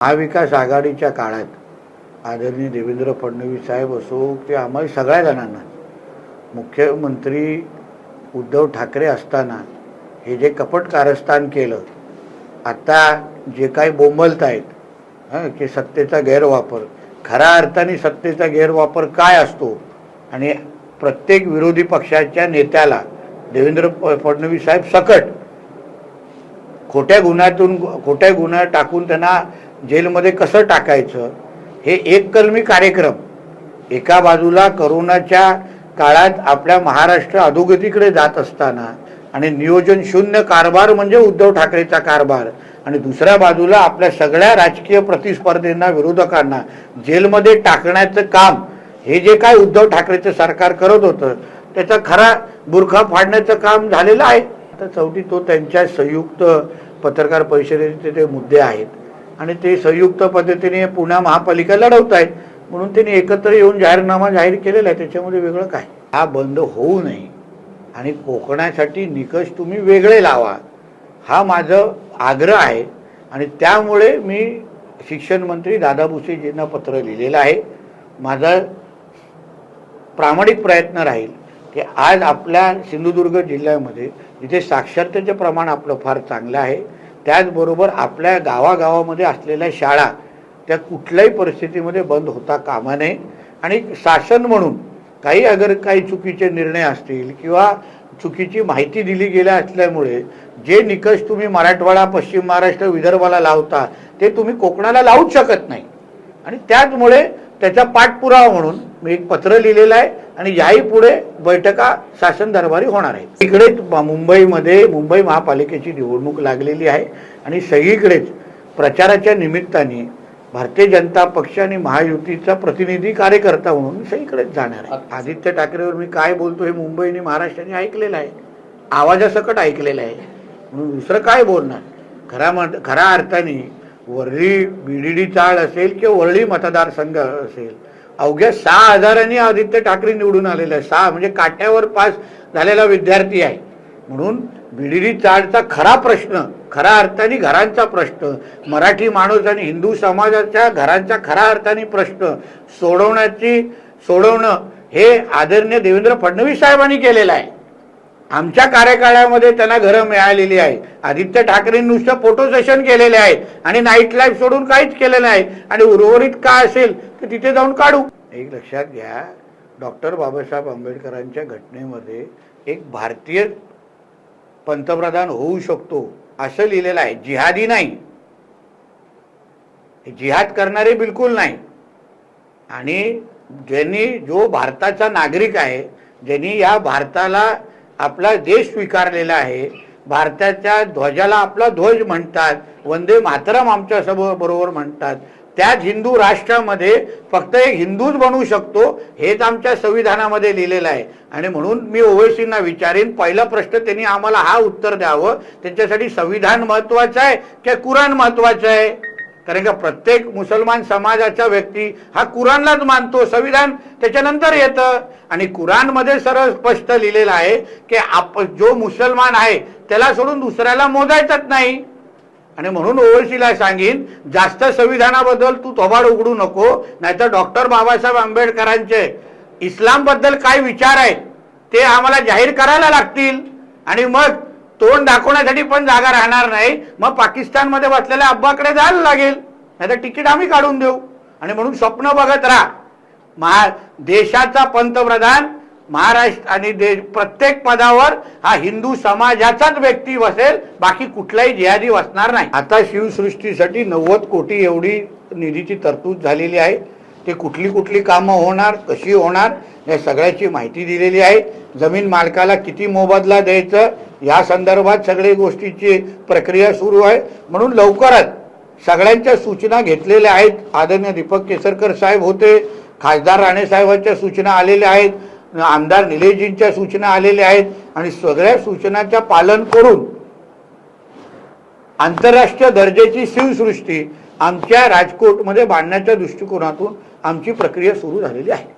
महाविकास आघाडीच्या काळात आदरणीय देवेंद्र फडणवीस साहेब असो ते आम्हाला सगळ्या जणांना मुख्यमंत्री उद्धव ठाकरे असताना हे जे कपट कारस्थान केलं, आता जे काही बोंबलत आहेत की सत्तेचा गैरवापर, खऱ्या अर्थाने सत्तेचा गैरवापर काय असतो आणि प्रत्येक विरोधी पक्षाच्या नेत्याला देवेंद्र फडणवीस साहेब सकट खोट्या गुन्हा टाकून त्यांना जेलमध्ये कसं टाकायचं हे एक कलमी कार्यक्रम. एका बाजूला करोनाच्या काळात आपल्या महाराष्ट्र अधोगतीकडे जात असताना आणि नियोजन शून्य कारभार म्हणजे उद्धव ठाकरेचा कारभार, आणि दुसऱ्या बाजूला आपल्या सगळ्या राजकीय प्रतिस्पर्धींना विरोधकांना जेलमध्ये टाकण्याचं काम हे जे काय उद्धव ठाकरेचं सरकार करत होतं त्याचा खरा बुरखा फाडण्याचं काम झालेलं आहे. आता शेवटी तो त्यांच्या संयुक्त पत्रकार परिषदेचे ते मुद्दे आहेत आणि ते संयुक्त पद्धतीने पुणे महापालिका लढवत आहेत म्हणून त्यांनी एकत्र येऊन जाहीरनामा जाहीर केलेला आहे. त्याच्यामध्ये वेगळं काय? हा बंद होऊ नये आणि कोकणासाठी निकष तुम्ही वेगळे लावा हा माझा आग्रह आहे. आणि त्यामुळे मी शिक्षण मंत्री दादा भुसेजींना पत्र लिहिलेलं आहे. माझा प्रामाणिक प्रयत्न राहील की आज आपल्या सिंधुदुर्ग जिल्ह्यामध्ये जिथे साक्षरतेचे प्रमाण आपलं फार चांगलं आहे, त्याचबरोबर आपल्या गावागावामध्ये असलेल्या शाळा त्या कुठल्याही परिस्थितीमध्ये बंद होता कामा नये. आणि शासन म्हणून काही चुकीचे निर्णय असतील किंवा चुकीची माहिती दिली गेल्या असल्यामुळे जे निकष तुम्ही मराठवाडा, पश्चिम महाराष्ट्र, विदर्भाला लावता ते तुम्ही कोकणाला लावूच शकत नाही. आणि त्याचमुळे त्याचा पाठपुरावा म्हणून मी एक पत्र लिहिलेलं आहे आणि याही पुढे बैठका शासन दरबारी होणार आहेत. इकडेच मुंबईमध्ये मुंबई महापालिकेची निवडणूक लागलेली आहे आणि सगळीकडेच प्रचाराच्या निमित्ताने भारतीय जनता पक्ष आणि महायुतीचा प्रतिनिधी कार्यकर्ता म्हणून सगळीकडेच जाणार आहे. आदित्य ठाकरेवर मी काय बोलतो हे मुंबई आणि महाराष्ट्राने ऐकलेलं आहे, आवाजासकट ऐकलेलं आहे, म्हणून दुसरं काय बोलणार. खऱ्या अर्थाने वरळी बीडीडी चाळ असेल किंवा वरळी मतदारसंघ असेल, अवघ्या 6,000 आदित्य ठाकरे निवडून आलेले आहे. 6 म्हणजे काट्यावर पास झालेला विद्यार्थी आहे. म्हणून बीडीडी चाळचा खरा प्रश्न, खऱ्या अर्थाने घरांचा प्रश्न, मराठी माणूस आणि हिंदू समाजाच्या घरांचा खऱ्या अर्थाने प्रश्न सोडवणं हे आदरणीय देवेंद्र फडणवीस साहेबांनी केलेलं आहे. आमच्या कार्यकाळामध्ये त्यांना घरं मिळालेली आहे. आदित्य ठाकरेंनी नुसतं फोटो सेशन केलेले आहेत आणि नाईट लाईफ सोडून काहीच केलेलं नाही. आणि उर्वरित काय असेल तर तिथे जाऊन काढू. एक लक्षात घ्या, डॉक्टर बाबासाहेब आंबेडकरांच्या घटनेमध्ये एक भारतीय पंतप्रधान होऊ शकतो असं लिहिलेलं आहे. जिहादी नाही, जिहाद करणारे बिलकुल नाही. आणि जो भारताचा नागरिक आहे, ज्यांनी या भारताला आपला देश स्वीकारलेला आहे, भारताच्या ध्वजाला आपला ध्वज म्हणतात, वंदे मातरम आमच्या बरोबर म्हणतात, त्याच हिंदू राष्ट्रामध्ये फक्त एक हिंदूच बनवू शकतो हेच आमच्या संविधानामध्ये लिहिलेलं आहे. आणि म्हणून मी ओवैसींना विचारेन, पहिला प्रश्न त्यांनी आम्हाला हा उत्तर द्यावं, त्यांच्यासाठी संविधान महत्वाचं आहे की कुराण महत्वाचं आहे. कारण का प्रत्येक मुसलमान समाजाचा व्यक्ती हा कुराणलाच मानतो, संविधान त्याच्यानंतर येतं. आणि कुराणमध्ये सरळ स्पष्ट लिहिलेलं आहे की जो मुसलमान आहे त्याला सोडून दुसऱ्याला मोजायचंच नाही. आणि म्हणून ओवैसीला सांगीन, जास्त संविधानाबद्दल तू थोबाड उघडू नको, नाहीतर डॉक्टर बाबासाहेब आंबेडकरांचे इस्लामबद्दल काय विचार आहेत ते आम्हाला जाहीर करायला लागतील. आणि मग तोंड दाखवण्यासाठी पण जागा राहणार नाही. मग पाकिस्तानमध्ये बसलेल्या अब्बाकडे जायला लागेल, नाहीतर तिकीट आम्ही काढून देऊ. आणि म्हणून स्वप्न बघत राहा, देशाचा पंतप्रधान महाराष्ट्र आणि प्रत्येक पदावर हा हिंदू समाजाचाच व्यक्ती बसेल, बाकी कुठलाही जिहादी बसणार नाही. आता शिवसृष्टीसाठी 90 कोटी एवढी निधीची तरतूद झालेली आहे. ते कुठली कामं होणार, कशी होणार या सगळ्याची माहिती दिलेली आहे. जमीन मालकाला किती मोबदला द्यायचं या संदर्भात सगळ्या गोष्टीची प्रक्रिया सुरू आहे. म्हणून लवकरच सगळ्यांच्या सूचना घेतलेल्या आहेत. आदरणीय दीपक केसरकर साहेब होते, खासदार राणे साहेबांच्या सूचना आलेल्या आहेत, आमदार निलेशजींच्या सूचना आलेल्या आहेत. आणि सगळ्या सूचनांचं पालन करून आंतरराष्ट्रीय दर्जाची शिवसृष्टी आमच्या राजकोटमध्ये बांधण्याच्या दृष्टिकोनातून आमची प्रक्रिया सुरू झालेली आहे.